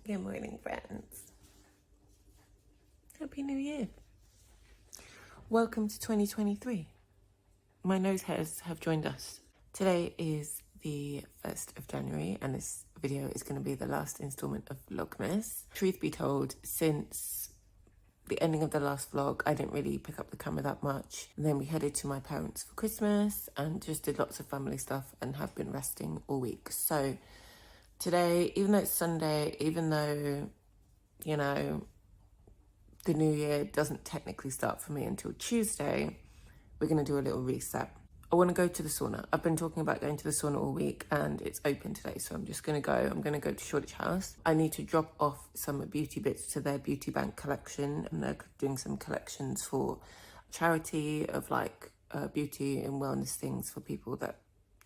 Good morning, friends. Happy New Year. Welcome to 2023. My nose hairs have joined us. Today is the 1st of January and this video is going to be the last installment of Vlogmas. Truth be told, since the ending of the last vlog, I didn't really pick up the camera that much. And then we headed to my parents for Christmas and just did lots of family stuff and have been resting all week. So today, even though it's Sunday, even though, you know, the new year doesn't technically start for me until Tuesday, we're going to do a little reset. I want to go to the sauna. I've been talking about going to the sauna all week and it's open today, so I'm just going to go. I'm going to go to Shoreditch House. I need to drop off some beauty bits to their beauty bank collection, and they're doing some collections for charity of like beauty and wellness things for people that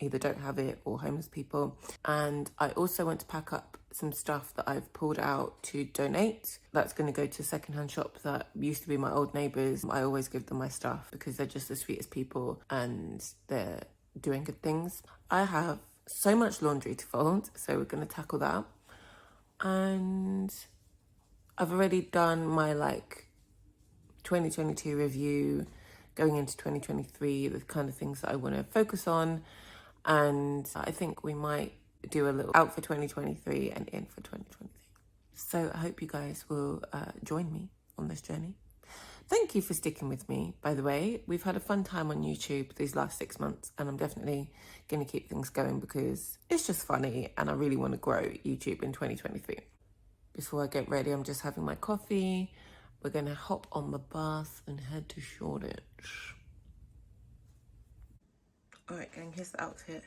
either don't have it or homeless people. And I also want to pack up some stuff that I've pulled out to donate. That's going to go to a secondhand shop that used to be my old neighbours. I always give them my stuff because they're just the sweetest people and they're doing good things. I have so much laundry to fold, so we're going to tackle that. And I've already done my 2022 review, going into 2023, the kind of things that I want to focus on. And I think we might do a little out for 2023 and in for 2023. So I hope you guys will join me on this journey. Thank you for sticking with me, by the way. We've had a fun time on YouTube these last 6 months, and I'm definitely going to keep things going because it's just funny and I really want to grow YouTube in 2023. Before I get ready, I'm just having my coffee. We're going to hop on the bus and head to Shoreditch. Alright gang, here's the outfit.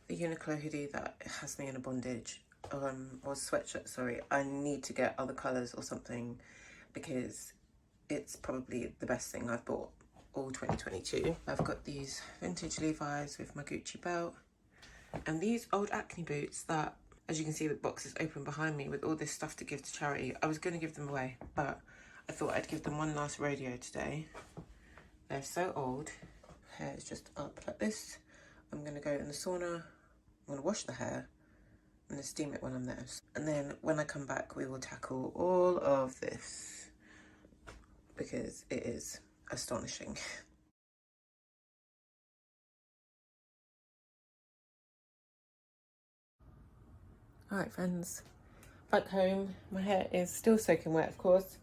The Uniqlo hoodie that has me in a bondage, or sweatshirt, sorry. I need to get other colours or something because it's probably the best thing I've bought all 2022. I've got these vintage Levi's with my Gucci belt and these old Acne boots that, as you can see, the box is open behind me with all this stuff to give to charity. I was going to give them away, but I thought I'd give them one last rodeo today. They're so old. Hair is just up like this. I'm going to go in the sauna. I'm going to wash the hair. I'm going to steam it when I'm there. And then when I come back, we will tackle all of this because it is astonishing. Alright friends, back home. My hair is still soaking wet, of course.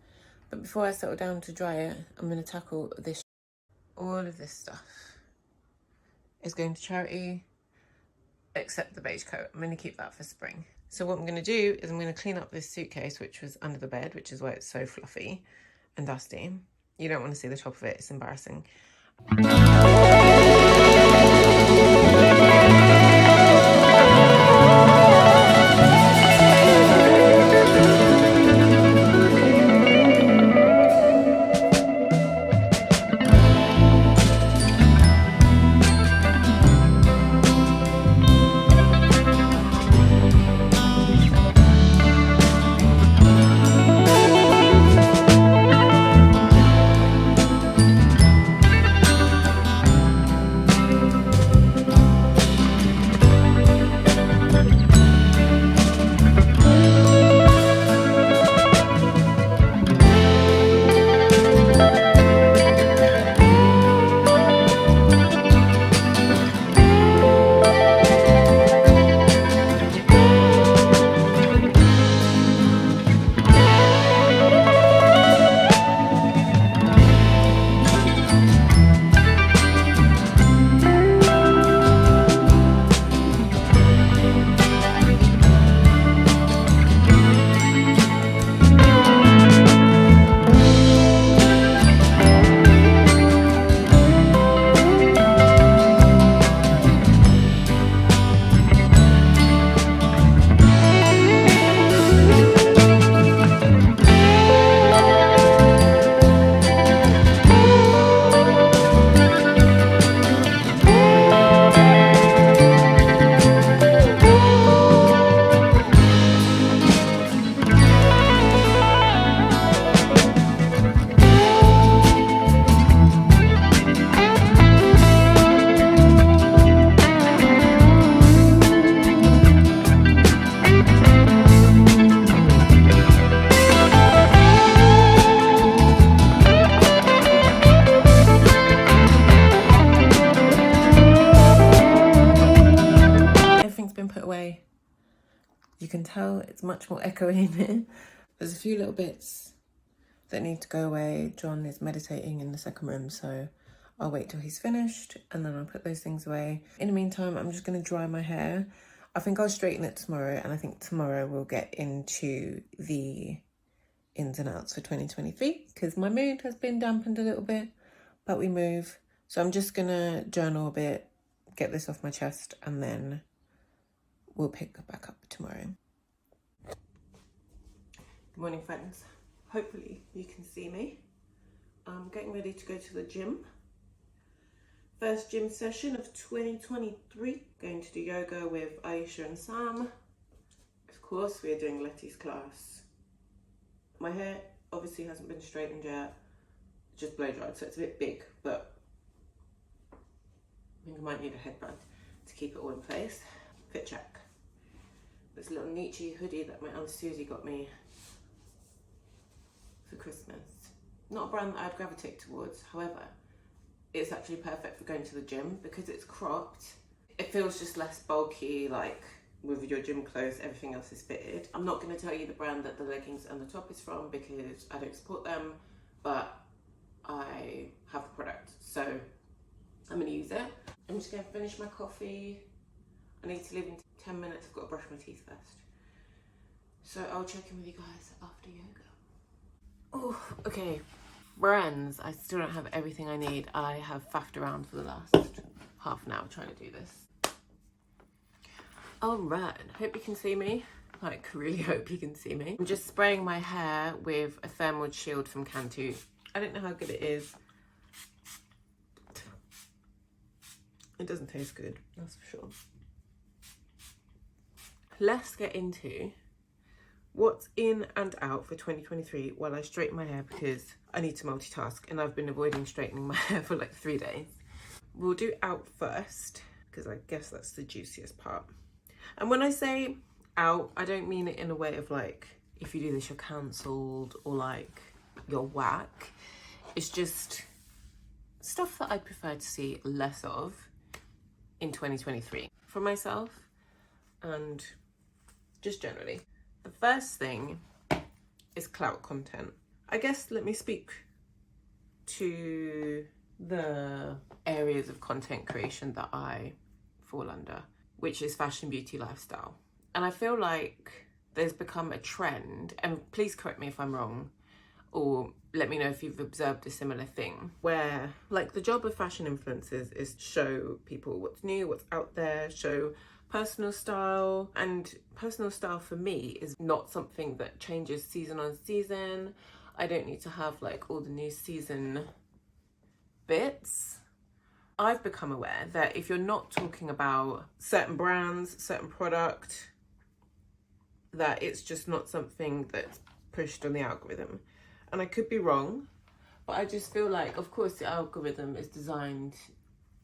But before I settle down to dry it, I'm going to tackle this. All of this stuff is going to charity, except the beige coat. I'm going to keep that for spring. So what I'm going to do is I'm going to clean up this suitcase, which was under the bed, which is why it's so fluffy and dusty. You don't want to see the top of it. It's embarrassing. You can tell it's much more echoey in here. There's a few little bits that need to go away. John is meditating in the second room, so I'll wait till he's finished and then I'll put those things away. In the meantime, I'm just going to dry my hair. I think I'll straighten it tomorrow, and I think tomorrow we'll get into the ins and outs for 2023 because my mood has been dampened a little bit, but we move. So I'm just going to journal a bit, get this off my chest, and then we'll pick back up tomorrow. Good morning, friends. Hopefully you can see me. I'm getting ready to go to the gym. First gym session of 2023. Going to do yoga with Aisha and Sam. Of course, we are doing Letty's class. My hair obviously hasn't been straightened yet. It's just blow dried, so it's a bit big, but I think I might need a headband to keep it all in place. Fit check. This little Nietzsche hoodie that my Aunt Susie got me for Christmas. Not a brand that I'd gravitate towards, however, it's actually perfect for going to the gym because it's cropped. It feels just less bulky, like with your gym clothes, everything else is fitted. I'm not going to tell you the brand that the leggings and the top is from because I don't support them, but I have the product, so I'm going to use it. I'm just going to finish my coffee. I need to leave in 10 minutes. I've got to brush my teeth first. So I'll check in with you guys after yoga. Oh, okay. Friends, I still don't have everything I need. I have faffed around for the last half an hour trying to do this. All right, hope you can see me. Like, really hope you can see me. I'm just spraying my hair with a thermal shield from Cantu. I don't know how good it is. It doesn't taste good, that's for sure. Let's get into what's in and out for 2023 while I straighten my hair because I need to multitask and I've been avoiding straightening my hair for like 3 days. We'll do out first because I guess that's the juiciest part. And when I say out, I don't mean it in a way of like, if you do this, you're cancelled or like you're whack. It's just stuff that I prefer to see less of in 2023 for myself and just generally. The first thing is clout content. I guess let me speak to the areas of content creation that I fall under, which is fashion, beauty, lifestyle. And I feel like there's become a trend, and please correct me if I'm wrong, or let me know if you've observed a similar thing, where like the job of fashion influencers is show people what's new, what's out there, show personal style. And personal style for me is not something that changes season on season. I don't need to have like all the new season bits. I've become aware that if you're not talking about certain brands, certain product, that it's just not something that's pushed on the algorithm. And I could be wrong, but I just feel like, of course, the algorithm is designed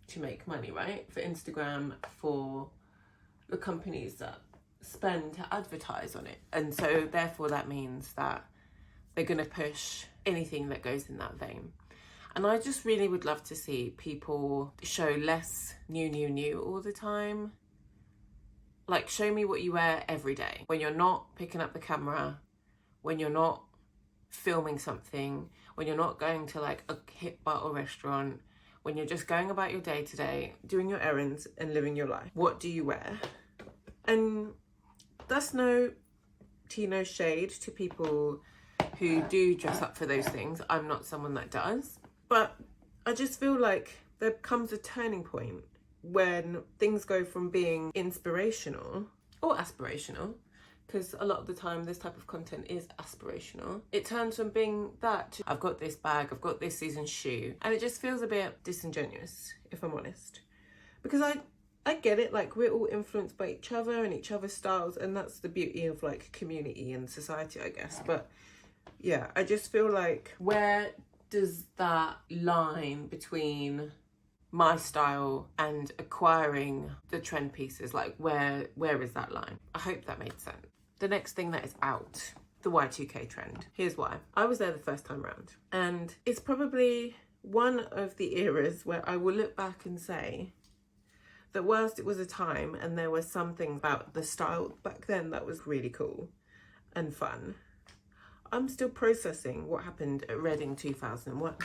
to make money, right? For Instagram, for the companies that spend to advertise on it. And so therefore that means that they're going to push anything that goes in that vein. And I just really would love to see people show less new all the time. Like, show me what you wear every day. When you're not picking up the camera, when you're not filming something, when you're not going to like a hip bar or restaurant, when you're just going about your day to day, doing your errands and living your life. What do you wear? And that's no tea, no shade to people who do dress up for those things. I'm not someone that does. But I just feel like there comes a turning point when things go from being inspirational or aspirational, because a lot of the time this type of content is aspirational. It turns from being that to, I've got this bag, I've got this season's shoe. And it just feels a bit disingenuous, if I'm honest. Because I get it, like we're all influenced by each other and each other's styles, and that's the beauty of like community and society, I guess. But yeah, I just feel like, where does that line between my style and acquiring the trend pieces, like where is that line? I hope that made sense. The next thing that is out, the Y2K trend. Here's why. I was there the first time around, and it's probably one of the eras where I will look back and say that whilst it was a time and there were some things about the style back then that was really cool and fun, I'm still processing what happened at Reading 2001.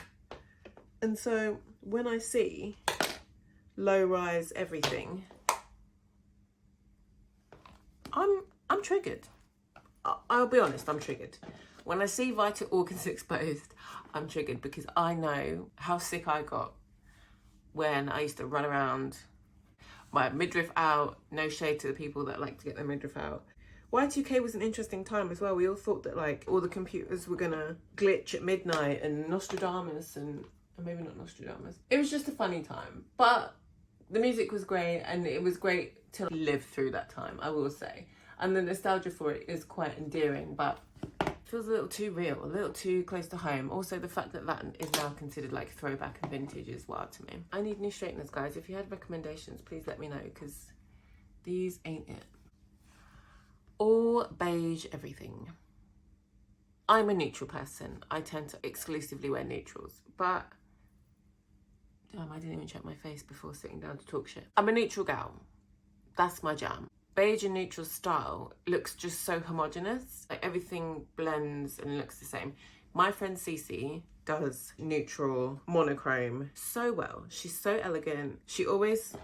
And so when I see low-rise everything, I'm triggered. I'll be honest, I'm triggered. When I see vital organs exposed, I'm triggered because I know how sick I got when I used to run around, my midriff out. No shade to the people that like to get their midriff out. Y2K was an interesting time as well. We all thought that like all the computers were gonna glitch at midnight and Nostradamus and maybe not Nostradamus. It was just a funny time, but the music was great and it was great to live through that time, I will say. And the nostalgia for it is quite endearing, but it feels a little too real, a little too close to home. Also, the fact that that is now considered like throwback and vintage is wild to me. I need new straighteners, guys. If you had recommendations, please let me know, because these ain't it. All beige everything. I'm a neutral person. I tend to exclusively wear neutrals, but damn, I didn't even check my face before sitting down to talk shit. I'm a neutral gal. That's my jam. Beige and neutral style looks just so homogenous. Like everything blends and looks the same. My friend Cece does neutral monochrome so well. She's so elegant. She always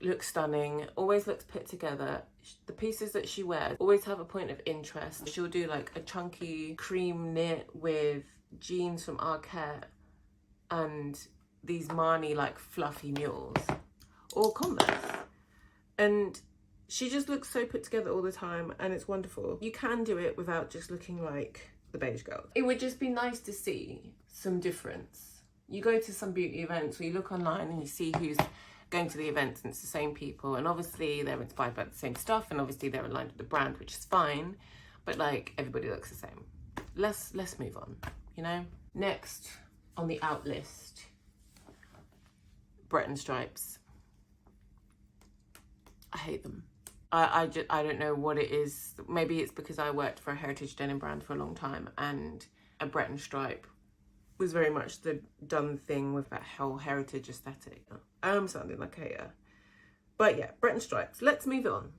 looks stunning, always looks put together. The pieces that she wears always have a point of interest. She'll do like a chunky cream knit with jeans from Arquette and these Marni like fluffy mules or Converse. And she just looks so put together all the time and it's wonderful. You can do it without just looking like the beige girl. It would just be nice to see some difference. You go to some beauty events where you look online and you see who's going to the events and it's the same people, and obviously they're inspired by the same stuff and obviously they're aligned with the brand, which is fine, but like everybody looks the same. Let's move on, you know? Next on the out list, Breton stripes. I hate them. I don't know what it is. Maybe it's because I worked for a heritage denim brand for a long time and a Breton stripe was very much the done thing with that whole heritage aesthetic. I am sounding like a hater. But yeah, Breton stripes. Let's move on.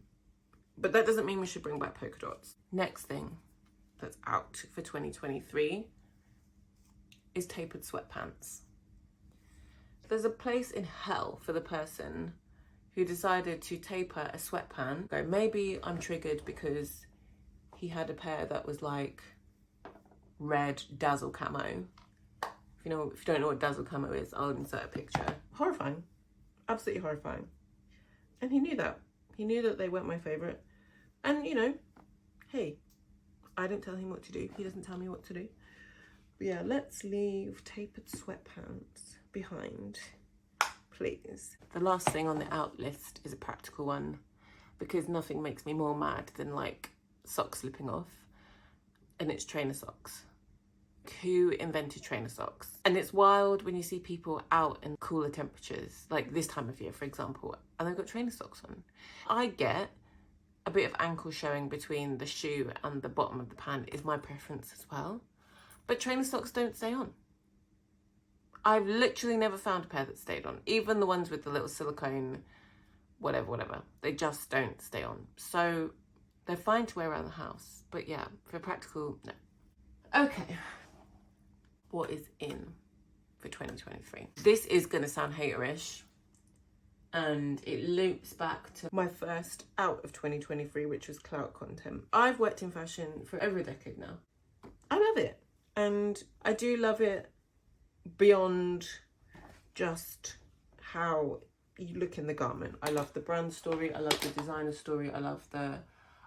But that doesn't mean we should bring back polka dots. Next thing that's out for 2023 is tapered sweatpants. There's a place in hell for the person who decided to taper a sweatpant. Go, maybe I'm triggered because he had a pair that was like red dazzle camo. If you don't know what dazzle camo is, I'll insert a picture. Horrifying, absolutely horrifying. And he knew that. He knew that they weren't my favorite. And you know, hey, I didn't tell him what to do. He doesn't tell me what to do. But yeah, let's leave tapered sweatpants behind, please. The last thing on the out list is a practical one, because nothing makes me more mad than like socks slipping off, and it's trainer socks. Who invented trainer socks? And it's wild when you see people out in cooler temperatures, like this time of year, for example, and they've got trainer socks on. I get a bit of ankle showing between the shoe and the bottom of the pant is my preference as well, but trainer socks don't stay on. I've literally never found a pair that stayed on. Even the ones with the little silicone, whatever, they just don't stay on. So they're fine to wear around the house, but yeah, for practical, no. Okay, what is in for 2023? This is gonna sound haterish, and it loops back to my first out of 2023, which was clout content. I've worked in fashion for over a decade now. I love it, and I do love it beyond just how you look in the garment. I love the brand story, I love the designer story, I love the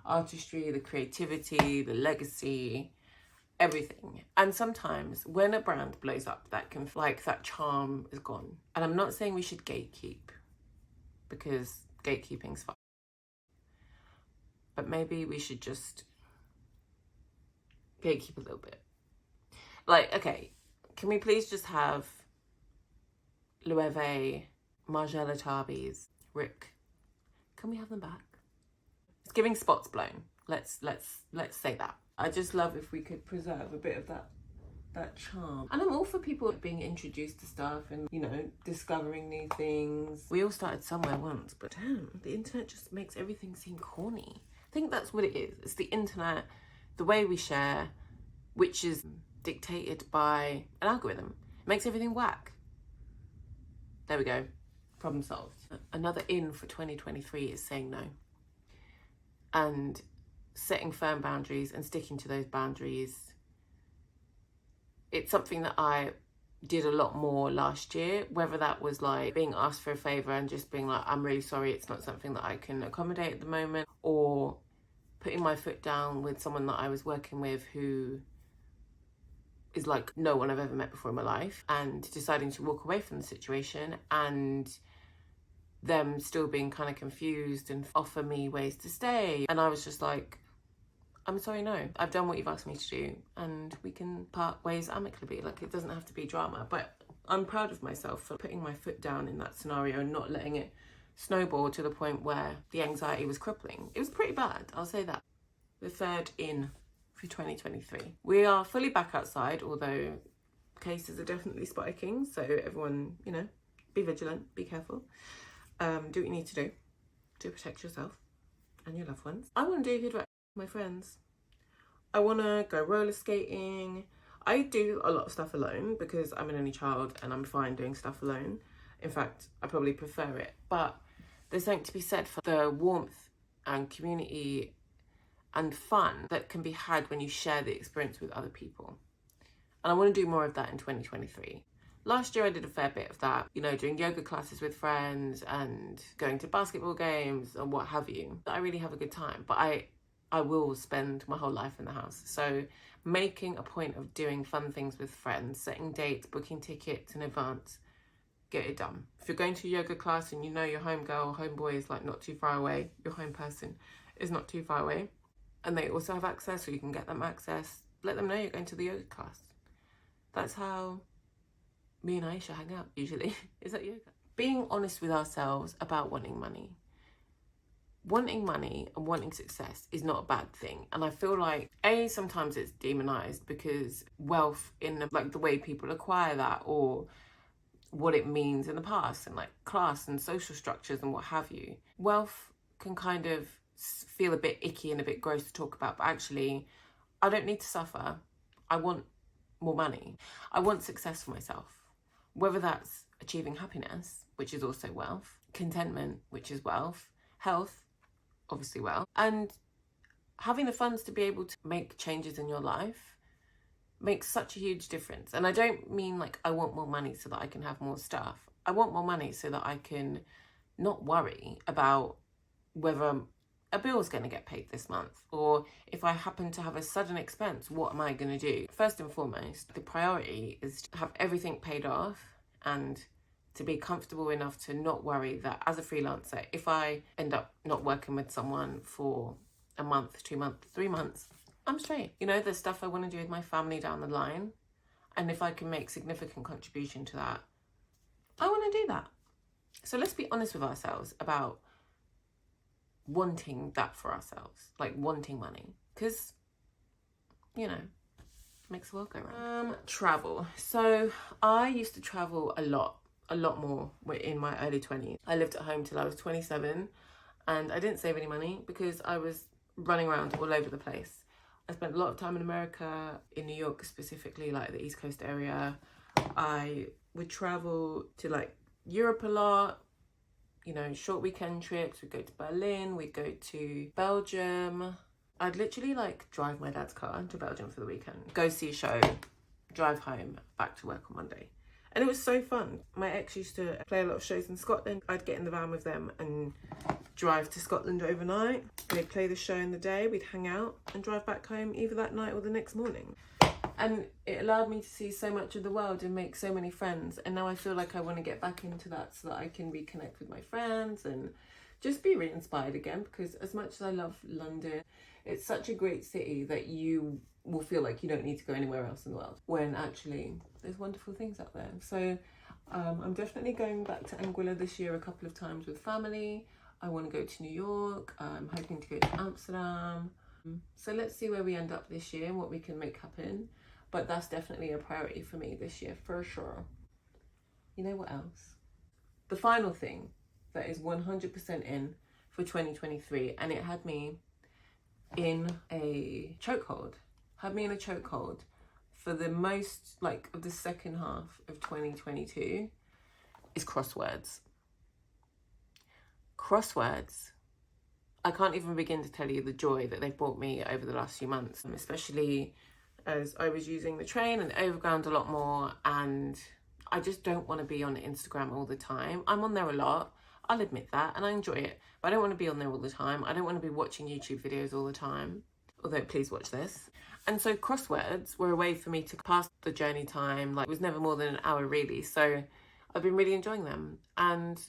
artistry, the creativity, the legacy, everything. And sometimes when a brand blows up, that can, like, that charm is gone. And I'm not saying we should gatekeep, because gatekeeping's fine, but maybe we should just gatekeep a little bit. Like, okay, can we please just have Loewe, Margiela Tabis, Rick? Can we have them back? It's giving spots blown. Let's say that. I just love if we could preserve a bit of that that charm. And I'm all for people being introduced to stuff and, you know, discovering new things. We all started somewhere once, but damn, the internet just makes everything seem corny. I think that's what it is. It's the internet, the way we share, which is dictated by an algorithm. It makes everything whack. There we go. Problem solved. Another in for 2023 is saying no. And setting firm boundaries and sticking to those boundaries. It's something that I did a lot more last year, whether that was like being asked for a favor and just being like, I'm really sorry, it's not something that I can accommodate at the moment, or putting my foot down with someone that I was working with who is like no one I've ever met before in my life, and deciding to walk away from the situation and them still being kind of confused and offer me ways to stay. And I was just like, I'm sorry, no. I've done what you've asked me to do and we can part ways amicably. Like, it doesn't have to be drama. But I'm proud of myself for putting my foot down in that scenario and not letting it snowball to the point where the anxiety was crippling. It was pretty bad, I'll say that. The third in for 2023. We are fully back outside, although cases are definitely spiking. So everyone, you know, be vigilant, be careful. Do what you need to do to protect yourself and your loved ones. I want to do hood with my friends. I want to go roller skating. I do a lot of stuff alone because I'm an only child and I'm fine doing stuff alone. In fact, I probably prefer it. But there's something to be said for the warmth and community and fun that can be had when you share the experience with other people. And I want to do more of that in 2023. Last year I did a fair bit of that, you know, doing yoga classes with friends and going to basketball games and what have you. I really have a good time, but I will spend my whole life in the house. So making a point of doing fun things with friends, setting dates, booking tickets in advance, get it done. If you're going to a yoga class and you know your home girl, home boy is like not too far away, your home person is not too far away, and they also have access, so you can get them access, let them know you're going to the yoga class. That's how me and Aisha hang out usually, is at yoga. Being honest with ourselves about wanting money. Wanting money and wanting success is not a bad thing. And I feel like, sometimes it's demonized because wealth in like the way people acquire that, or what it means in the past, and like class and social structures and what have you. Wealth can kind of feel a bit icky and a bit gross to talk about, but actually I don't need to suffer. I want more money. I want success for myself. Whether that's achieving happiness, which is also wealth, contentment, which is wealth, health, obviously wealth, and having the funds to be able to make changes in your life makes such a huge difference. And I don't mean like I want more money so that I can have more stuff. I want more money so that I can not worry about whether a bill's going to get paid this month, or if I happen to have a sudden expense, what am I going to do? First and foremost, the priority is to have everything paid off and to be comfortable enough to not worry that as a freelancer, if I end up not working with someone for a month, 2 months, 3 months, I'm straight. You know, there's stuff I want to do with my family down the line, and if I can make significant contribution to that, I want to do that. So let's be honest with ourselves about wanting that for ourselves, like wanting money, because, you know, makes the world go round. Travel. So I used to travel a lot more in my early 20s. I lived at home till I was 27 and I didn't save any money because I was running around all over the place. I spent a lot of time in America, in New York specifically, like the East Coast area. I would travel to like Europe a lot, you know, short weekend trips. We'd go to Berlin, we'd go to Belgium. I'd literally like drive my dad's car to Belgium for the weekend, go see a show, drive home, back to work on Monday. And it was so fun. My ex used to play a lot of shows in Scotland. I'd get in the van with them and drive to Scotland overnight. They'd play the show in the day, we'd hang out and drive back home either that night or the next morning. And it allowed me to see so much of the world and make so many friends. And now I feel like I want to get back into that so that I can reconnect with my friends and just be re-inspired again, because as much as I love London, it's such a great city that you will feel like you don't need to go anywhere else in the world, when actually there's wonderful things out there. So I'm definitely going back to Anguilla this year a couple of times with family. I want to go to New York. I'm hoping to go to Amsterdam. So let's see where we end up this year and what we can make happen. but that's definitely a priority for me this year, for sure. You know what else? The final thing that is 100% in for 2023, and it had me in a chokehold. Had me in a chokehold for the most, like, of the second half of 2022 is crosswords. Crosswords, I can't even begin to tell you the joy that they've brought me over the last few months, especially as I was using the train and overground a lot more, and I just don't want to be on Instagram all the time. I'm on there a lot, I'll admit that, and I enjoy it, but I don't want to be on there all the time. I don't want to be watching YouTube videos all the time, although please watch this. And so crosswords were a way for me to pass the journey time. Like, it was never more than an hour really, so I've been really enjoying them. And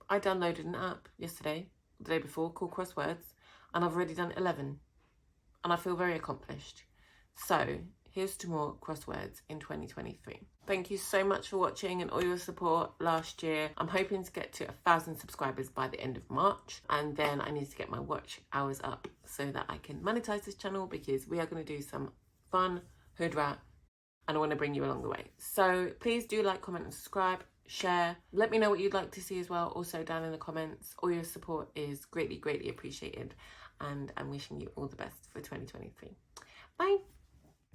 I downloaded an app yesterday, the day before, called Crosswords, and I've already done 11, and I feel very accomplished. So here's to more crosswords in 2023. Thank you so much for watching and all your support last year. I'm hoping to get to 1,000 subscribers by the end of March, and then I need to get my watch hours up so that I can monetize this channel, because we are going to do some fun hood rat and I want to bring you along the way. So please do like, comment and subscribe, share. Let me know what you'd like to see as well, also down in the comments. All your support is greatly, greatly appreciated, and I'm wishing you all the best for 2023. Bye.